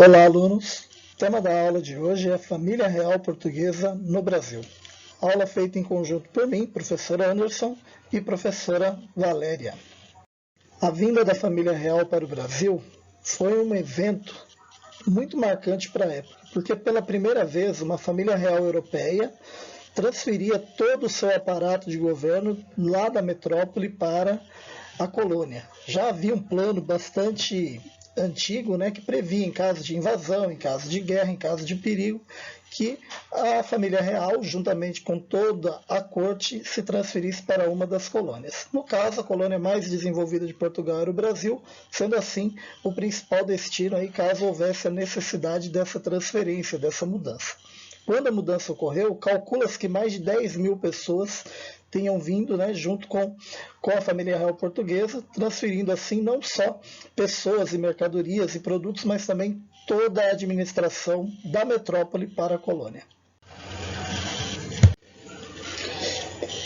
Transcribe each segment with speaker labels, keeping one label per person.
Speaker 1: Olá, alunos! O tema da aula de hoje é a família real portuguesa no Brasil. Aula feita em conjunto por mim, professor Anderson, e professora Valéria. A vinda da família real para o Brasil foi um evento muito marcante para a época, porque pela primeira vez uma família real europeia transferia todo o seu aparato de governo lá da metrópole para a colônia. Já havia um plano bastante antigo, que previa em caso de invasão, em caso de guerra, em caso de perigo, que a família real, juntamente com toda a corte, se transferisse para uma das colônias. No caso, a colônia mais desenvolvida de Portugal era o Brasil, sendo assim o principal destino aí, caso houvesse a necessidade dessa transferência, dessa mudança. Quando a mudança ocorreu, calcula-se que mais de 10 mil pessoas tenham vindo junto com a família real portuguesa, transferindo assim não só pessoas e mercadorias e produtos, mas também toda a administração da metrópole para a colônia.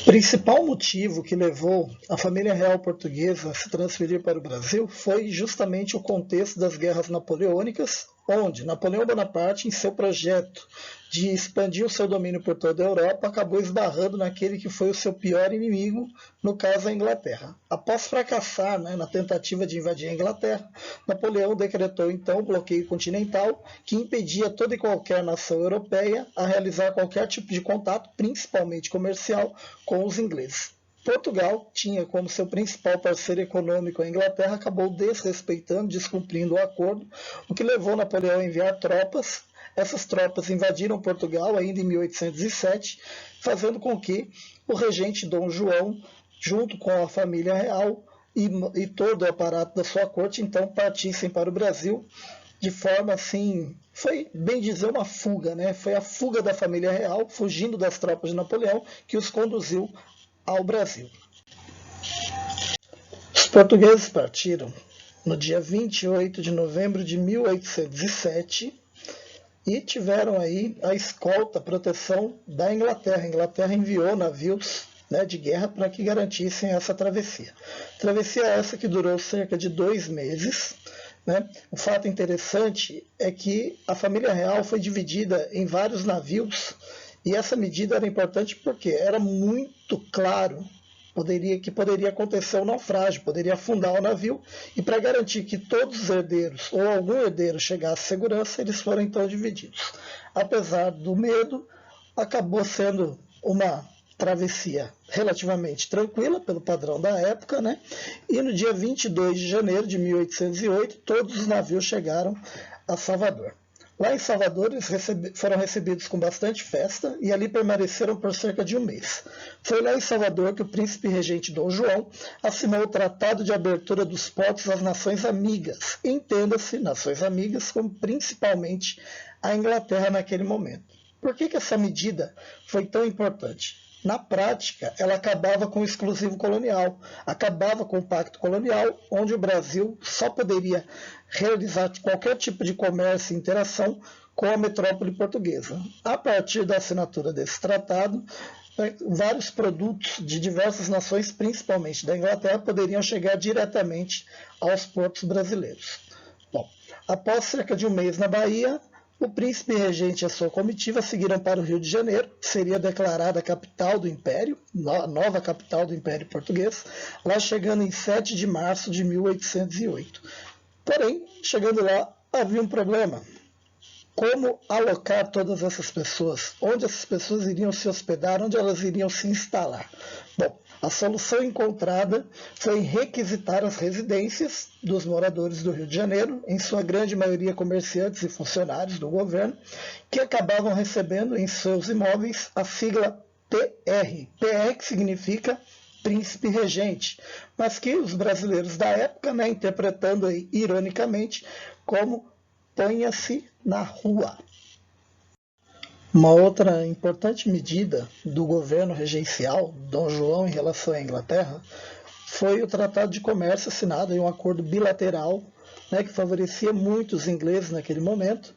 Speaker 1: O principal motivo que levou a família real portuguesa a se transferir para o Brasil foi justamente o contexto das guerras napoleônicas, onde Napoleão Bonaparte, em seu projeto de expandir o seu domínio por toda a Europa, acabou esbarrando naquele que foi o seu pior inimigo, no caso a Inglaterra. Após fracassar na tentativa de invadir a Inglaterra, Napoleão decretou então o bloqueio continental, que impedia toda e qualquer nação europeia a realizar qualquer tipo de contato, principalmente comercial, com os ingleses. Portugal tinha como seu principal parceiro econômico a Inglaterra, acabou desrespeitando, descumprindo o acordo, o que levou Napoleão a enviar tropas. Essas tropas invadiram Portugal ainda em 1807, fazendo com que o regente Dom João, junto com a família real e todo o aparato da sua corte, então partissem para o Brasil de forma assim, foi bem dizer uma fuga, Foi a fuga da família real, fugindo das tropas de Napoleão, que os conduziu ao Brasil. Os portugueses partiram no dia 28 de novembro de 1807 e tiveram aí a escolta, a proteção da Inglaterra. A Inglaterra enviou navios de guerra para que garantissem essa travessia. Travessia essa que durou cerca de 2 meses. O fato interessante é que a família real foi dividida em vários navios, e essa medida era importante porque era muito claro que poderia acontecer um naufrágio, poderia afundar o navio, e para garantir que todos os herdeiros ou algum herdeiro chegasse à segurança, eles foram então divididos. Apesar do medo, acabou sendo uma travessia relativamente tranquila, pelo padrão da época, E no dia 22 de janeiro de 1808, todos os navios chegaram a Salvador. Lá em Salvador, eles foram recebidos com bastante festa e ali permaneceram por cerca de 1 mês. Foi lá em Salvador que o príncipe regente Dom João assinou o Tratado de Abertura dos Portos às Nações Amigas. Entenda-se, Nações Amigas, como principalmente a Inglaterra naquele momento. Por que essa medida foi tão importante? Na prática, ela acabava com o exclusivo colonial, acabava com o pacto colonial, onde o Brasil só poderia realizar qualquer tipo de comércio e interação com a metrópole portuguesa. A partir da assinatura desse tratado, vários produtos de diversas nações, principalmente da Inglaterra, poderiam chegar diretamente aos portos brasileiros. Bom, após cerca de 1 mês na Bahia, o príncipe regente e a sua comitiva seguiram para o Rio de Janeiro, que seria declarada a capital do Império, a nova capital do Império Português, lá chegando em 7 de março de 1808. Porém, chegando lá, havia um problema. Como alocar todas essas pessoas? Onde essas pessoas iriam se hospedar? Onde elas iriam se instalar? Bom, a solução encontrada foi requisitar as residências dos moradores do Rio de Janeiro, em sua grande maioria comerciantes e funcionários do governo, que acabavam recebendo em seus imóveis a sigla PR. PR que significa príncipe regente, mas que os brasileiros da época, interpretando aí, ironicamente, como ponha-se na rua. Uma outra importante medida do governo regencial, Dom João, em relação à Inglaterra, foi o Tratado de Comércio assinado em um acordo bilateral, que favorecia muito os ingleses naquele momento,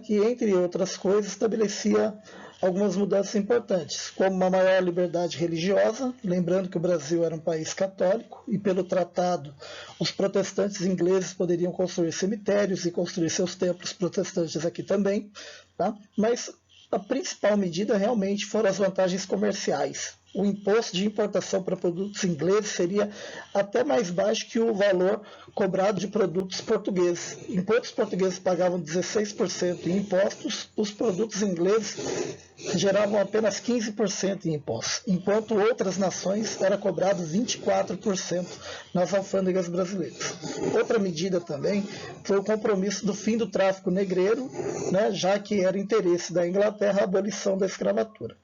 Speaker 1: que, entre outras coisas, estabelecia algumas mudanças importantes, como uma maior liberdade religiosa, lembrando que o Brasil era um país católico e pelo tratado os protestantes ingleses poderiam construir cemitérios e construir seus templos protestantes aqui também, tá? Mas a principal medida realmente foram as vantagens comerciais. O imposto de importação para produtos ingleses seria até mais baixo que o valor cobrado de produtos portugueses. Enquanto os portugueses pagavam 16% em impostos, os produtos ingleses geravam apenas 15% em impostos, enquanto outras nações era cobrado 24% nas alfândegas brasileiras. Outra medida também foi o compromisso do fim do tráfico negreiro, né, já que era interesse da Inglaterra a abolição da escravatura.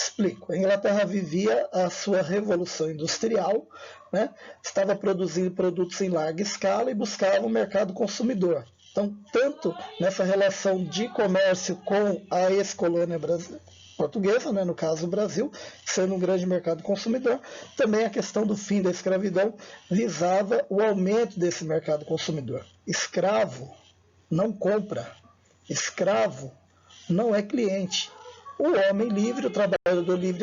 Speaker 1: Explico. A Inglaterra vivia a sua revolução industrial, né? Estava produzindo produtos em larga escala e buscava um mercado consumidor. Então, tanto nessa relação de comércio com a ex-colônia portuguesa, né, no caso o Brasil, sendo um grande mercado consumidor, também a questão do fim da escravidão visava o aumento desse mercado consumidor. Escravo não compra, escravo não é cliente. O homem livre, o trabalhador livre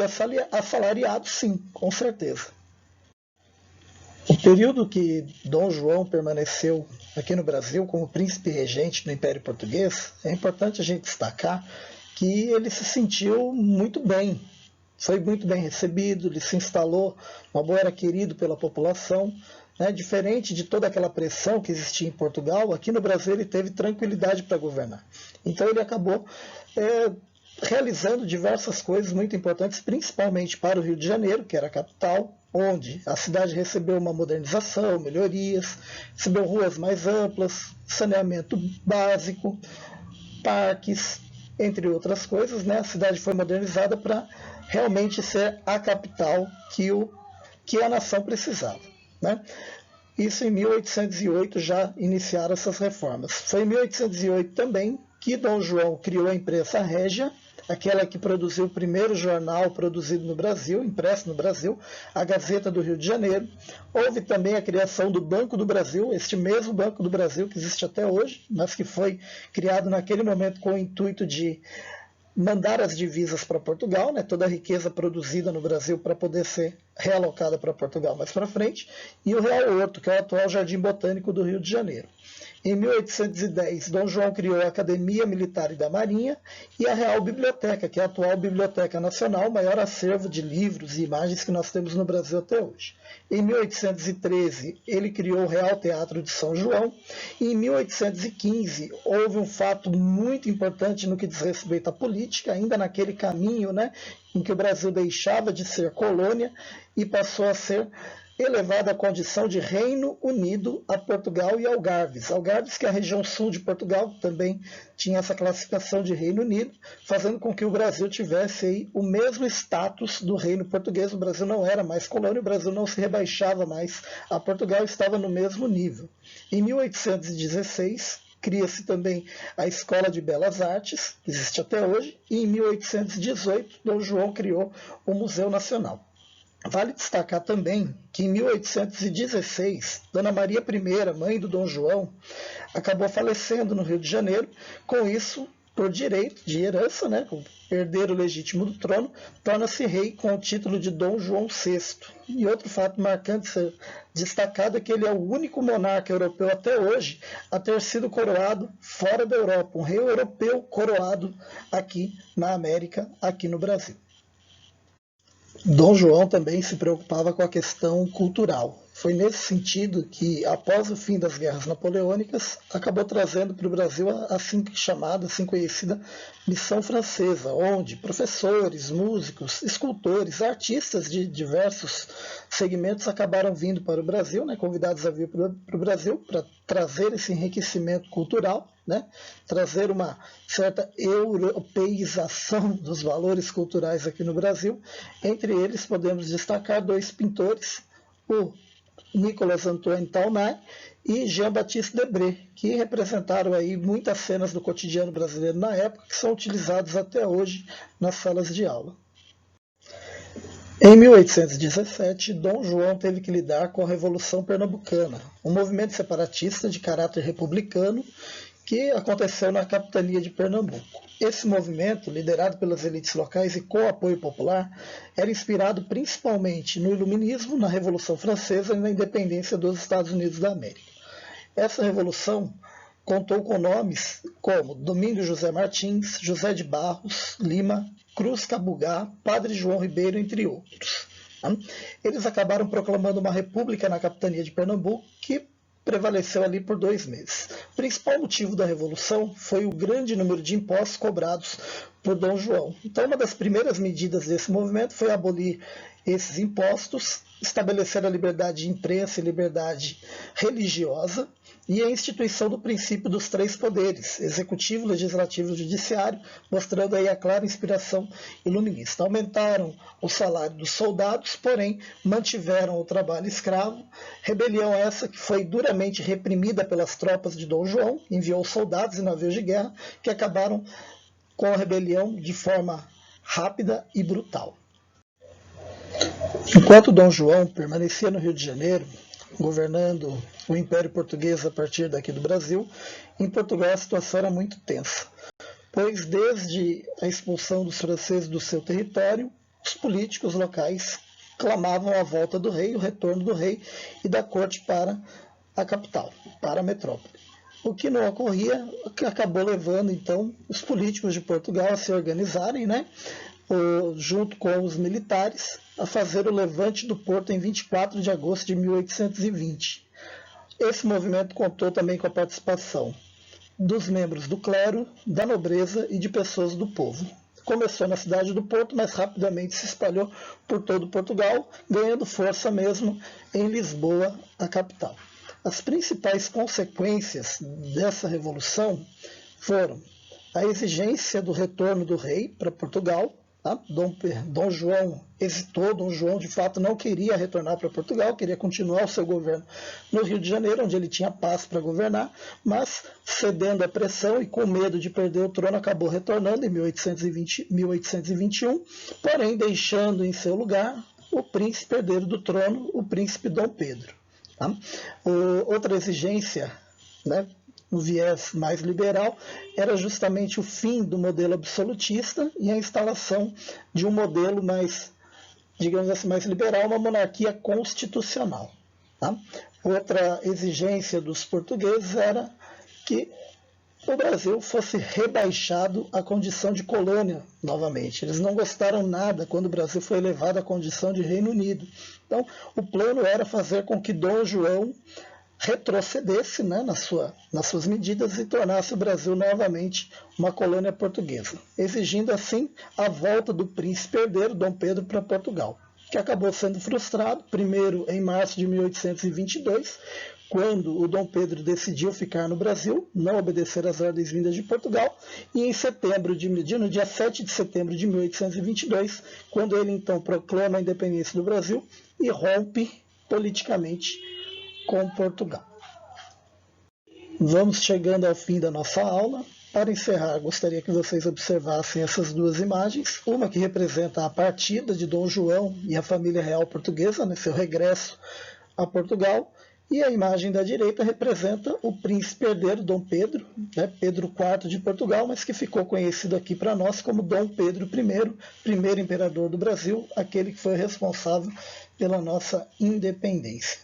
Speaker 1: assalariado, sim, com certeza. O período que Dom João permaneceu aqui no Brasil como príncipe regente do Império Português, é importante a gente destacar que ele se sentiu muito bem, foi muito bem recebido, ele se instalou, era querido pela população, né? Diferente de toda aquela pressão que existia em Portugal, aqui no Brasil ele teve tranquilidade para governar. Então ele acabou realizando diversas coisas muito importantes, principalmente para o Rio de Janeiro, que era a capital, onde a cidade recebeu uma modernização, melhorias, recebeu ruas mais amplas, saneamento básico, parques, entre outras coisas, né? A cidade foi modernizada para realmente ser a capital que a nação precisava, né? Isso em 1808 já iniciaram essas reformas. Foi em 1808 também que Dom João criou a imprensa régia, aquela que produziu o primeiro jornal produzido no Brasil, impresso no Brasil, a Gazeta do Rio de Janeiro. Houve também a criação do Banco do Brasil, este mesmo Banco do Brasil que existe até hoje, mas que foi criado naquele momento com o intuito de mandar as divisas para Portugal, né, toda a riqueza produzida no Brasil para poder ser realocada para Portugal mais para frente, e o Real Horto, que é o atual Jardim Botânico do Rio de Janeiro. Em 1810, Dom João criou a Academia Militar e da Marinha e a Real Biblioteca, que é a atual Biblioteca Nacional, o maior acervo de livros e imagens que nós temos no Brasil até hoje. Em 1813, ele criou o Real Teatro de São João. E em 1815, houve um fato muito importante no que diz respeito à política, ainda naquele caminho, né, em que o Brasil deixava de ser colônia e passou a ser elevado à condição de Reino Unido a Portugal e Algarves. Algarves, que é a região sul de Portugal, também tinha essa classificação de Reino Unido, fazendo com que o Brasil tivesse aí o mesmo status do Reino Português. O Brasil não era mais colônia, o Brasil não se rebaixava mais a Portugal, estava no mesmo nível. Em 1816, cria-se também a Escola de Belas Artes, que existe até hoje, e em 1818, Dom João criou o Museu Nacional. Vale destacar também que em 1816, Dona Maria I, mãe do Dom João, acabou falecendo no Rio de Janeiro. Com isso, por direito de herança, né, o herdeiro legítimo do trono, torna-se rei com o título de Dom João VI. E outro fato marcante ser destacado é que ele é o único monarca europeu até hoje a ter sido coroado fora da Europa, um rei europeu coroado aqui na América, aqui no Brasil. Dom João também se preocupava com a questão cultural. Foi nesse sentido que, após o fim das guerras napoleônicas, acabou trazendo para o Brasil a assim chamada, assim conhecida Missão Francesa, onde professores, músicos, escultores, artistas de diversos segmentos acabaram vindo para o Brasil, né, convidados a vir para o Brasil para trazer esse enriquecimento cultural, né, trazer uma certa europeização dos valores culturais aqui no Brasil. Entre eles podemos destacar dois pintores, o Nicolas Antoine Taunay e Jean-Baptiste Debré, que representaram aí muitas cenas do cotidiano brasileiro na época, que são utilizados até hoje nas salas de aula. Em 1817, Dom João teve que lidar com a Revolução Pernambucana, um movimento separatista de caráter republicano que aconteceu na capitania de Pernambuco. Esse movimento, liderado pelas elites locais e com apoio popular, era inspirado principalmente no Iluminismo, na Revolução Francesa e na independência dos Estados Unidos da América. Essa revolução contou com nomes como Domingos José Martins, José de Barros, Lima, Cruz Cabugá, Padre João Ribeiro, entre outros. Eles acabaram proclamando uma república na capitania de Pernambuco que prevaleceu ali por 2 meses. O principal motivo da revolução foi o grande número de impostos cobrados por Dom João. Então, uma das primeiras medidas desse movimento foi abolir esses impostos, estabelecer a liberdade de imprensa e liberdade religiosa e a instituição do princípio dos 3 poderes, executivo, legislativo e judiciário, mostrando aí a clara inspiração iluminista. Aumentaram o salário dos soldados, porém mantiveram o trabalho escravo, rebelião essa que foi duramente reprimida pelas tropas de Dom João, enviou soldados e navios de guerra que acabaram com a rebelião de forma rápida e brutal. Enquanto Dom João permanecia no Rio de Janeiro, governando o Império Português a partir daqui do Brasil, em Portugal a situação era muito tensa, pois desde a expulsão dos franceses do seu território, os políticos locais clamavam a volta do rei, o retorno do rei e da corte para a capital, para a metrópole. O que não ocorria, que acabou levando então os políticos de Portugal a se organizarem, junto com os militares, a fazer o levante do Porto em 24 de agosto de 1820. Esse movimento contou também com a participação dos membros do clero, da nobreza e de pessoas do povo. Começou na cidade do Porto, mas rapidamente se espalhou por todo Portugal, ganhando força mesmo em Lisboa, a capital. As principais consequências dessa revolução foram a exigência do retorno do rei para Portugal. Dom João hesitou, Dom João de fato não queria retornar para Portugal, queria continuar o seu governo no Rio de Janeiro, onde ele tinha paz para governar, mas cedendo à pressão e com medo de perder o trono, acabou retornando em 1821, porém deixando em seu lugar o príncipe herdeiro do trono, o príncipe Dom Pedro. Outra exigência, no viés mais liberal, era justamente o fim do modelo absolutista e a instalação de um modelo mais, digamos assim, mais liberal, uma monarquia constitucional. Outra exigência dos portugueses era que o Brasil fosse rebaixado à condição de colônia novamente. Eles não gostaram nada quando o Brasil foi elevado à condição de Reino Unido. Então, o plano era fazer com que Dom João retrocedesse nas suas medidas e tornasse o Brasil novamente uma colônia portuguesa, exigindo assim a volta do príncipe herdeiro Dom Pedro para Portugal, que acabou sendo frustrado, primeiro em março de 1822, quando o Dom Pedro decidiu ficar no Brasil, não obedecer às ordens vindas de Portugal, e em no dia 7 de setembro de 1822, quando ele então proclama a independência do Brasil e rompe politicamente com Portugal. Vamos chegando ao fim da nossa aula. Para encerrar, gostaria que vocês observassem essas 2 imagens, uma que representa a partida de Dom João e a família real portuguesa, seu regresso a Portugal, e a imagem da direita representa o príncipe herdeiro Dom Pedro, Pedro IV de Portugal, mas que ficou conhecido aqui para nós como Dom Pedro I, primeiro imperador do Brasil, aquele que foi responsável pela nossa independência.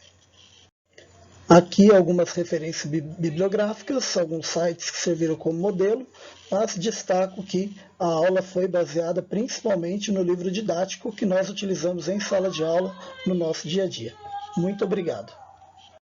Speaker 1: Aqui algumas referências bibliográficas, alguns sites que serviram como modelo, mas destaco que a aula foi baseada principalmente no livro didático que nós utilizamos em sala de aula no nosso dia a dia. Muito obrigado.